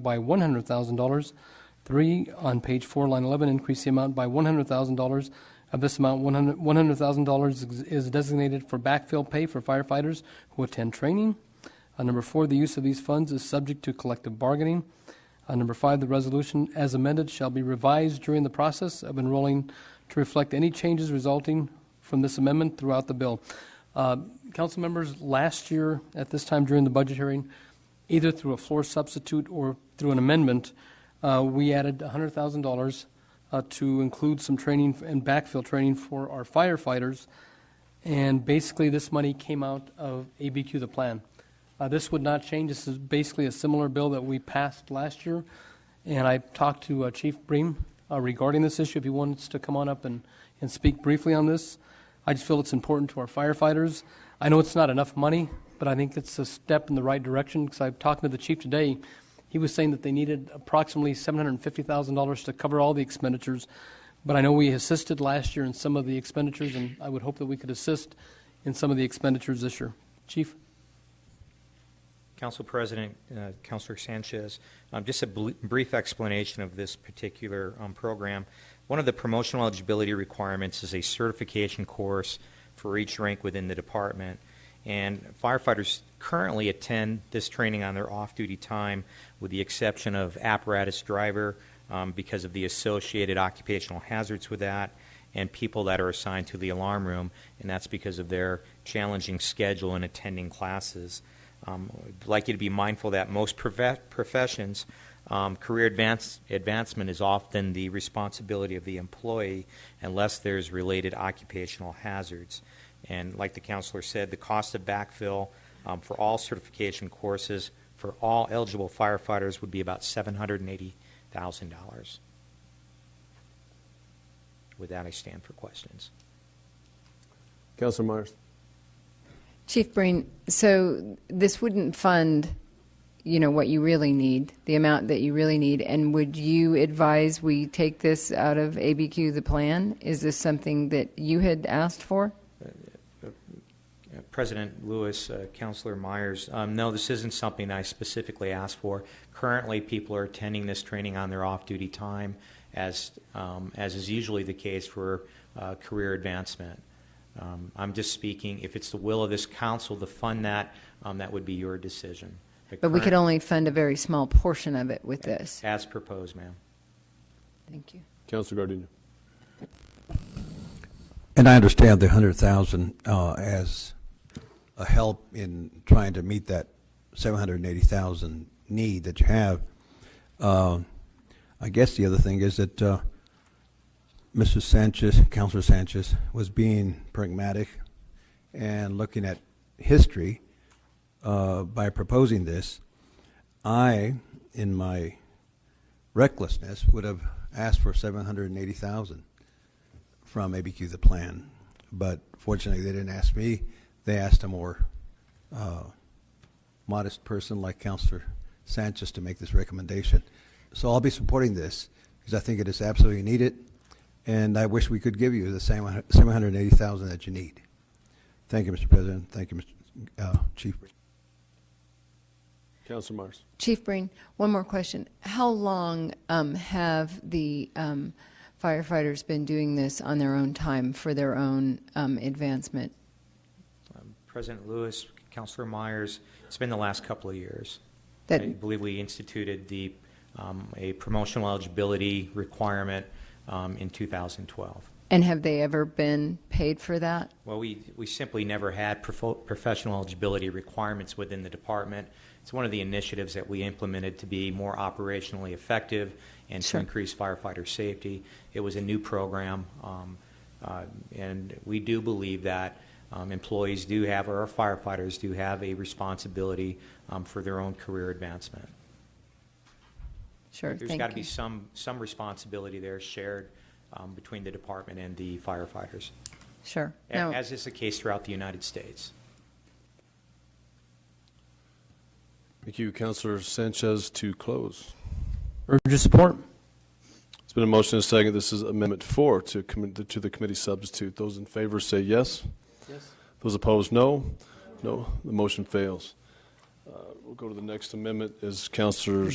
by $100,000. 3, on page 4, line 11, increase the amount by $100,000. Of this amount, $100,000 is designated for backfill pay for firefighters who attend training. Number 4, the use of these funds is subject to collective bargaining. Number 5, the resolution as amended shall be revised during the process of enrolling to reflect any changes resulting from this amendment throughout the bill. Council members, last year at this time during the budget hearing, either through a floor substitute or through an amendment, we added $100,000 to include some training and backfill training for our firefighters. And basically this money came out of ABQ, the plan. This would not change. This is basically a similar bill that we passed last year. And I talked to Chief Bream regarding this issue, if he wants to come on up and speak briefly on this. I just feel it's important to our firefighters. I know it's not enough money, but I think it's a step in the right direction, because I'm talking to the chief today. He was saying that they needed approximately $750,000 to cover all the expenditures. But I know we assisted last year in some of the expenditures, and I would hope that we could assist in some of the expenditures this year. Chief? Council President, Councilor Sanchez, just a brief explanation of this particular program. One of the promotional eligibility requirements is a certification course for each rank within the department. And firefighters currently attend this training on their off-duty time, with the exception of apparatus driver because of the associated occupational hazards with that, and people that are assigned to the alarm room, and that's because of their challenging schedule in attending classes. I'd like you to be mindful that most professions, career advancement is often the responsibility of the employee unless there's related occupational hazards. And like the counselor said, the cost of backfill for all certification courses for all eligible firefighters would be about $780,000. With that, I stand for questions. Councilor Myers. Chief Breen, so this wouldn't fund, what you really need, the amount that you really need, and would you advise we take this out of ABQ, the plan? Is this something that you had asked for? President Lewis, Councilor Myers, no, this isn't something I specifically asked for. Currently, people are attending this training on their off-duty time, as is usually the case for career advancement. I'm just speaking, if it's the will of this council to fund that, that would be your decision. But we could only fund a very small portion of it with this. As proposed, ma'am. Thank you. Councilor Gardino. And I understand the $100,000 as a help in trying to meet that $780,000 need that you have. I guess the other thing is that Mr. Sanchez, Councilor Sanchez, was being pragmatic and looking at history by proposing this. I, in my recklessness, would have asked for $780,000 from ABQ, the plan, but fortunately they didn't ask me. They asked a more modest person like Councilor Sanchez to make this recommendation. So I'll be supporting this because I think it is absolutely needed, and I wish we could give you the same $780,000 that you need. Thank you, Mr. President. Thank you, Mr. Chief. Councilor Myers. Chief Breen, one more question. How long have the firefighters been doing this on their own time for their own advancement? President Lewis, Councilor Myers, it's been the last couple of years. That I believe we instituted a promotional eligibility requirement in 2012. And have they ever been paid for that? Well, we simply never had professional eligibility requirements within the department. It's one of the initiatives that we implemented to be more operationally effective and to increase firefighter safety. It was a new program, and we do believe that employees do have, or our firefighters do have, a responsibility for their own career advancement. Sure, There's got to be some responsibility there shared between the department and the firefighters. Sure. As is the case throughout the United States. Thank you. Councilor Sanchez to close. Urge your support. It's been a motion and a second. This is Amendment 4 to the committee substitute. Those in favor say yes. Yes. Those opposed, no. No. The motion fails. We'll go to the next amendment. Is Councilor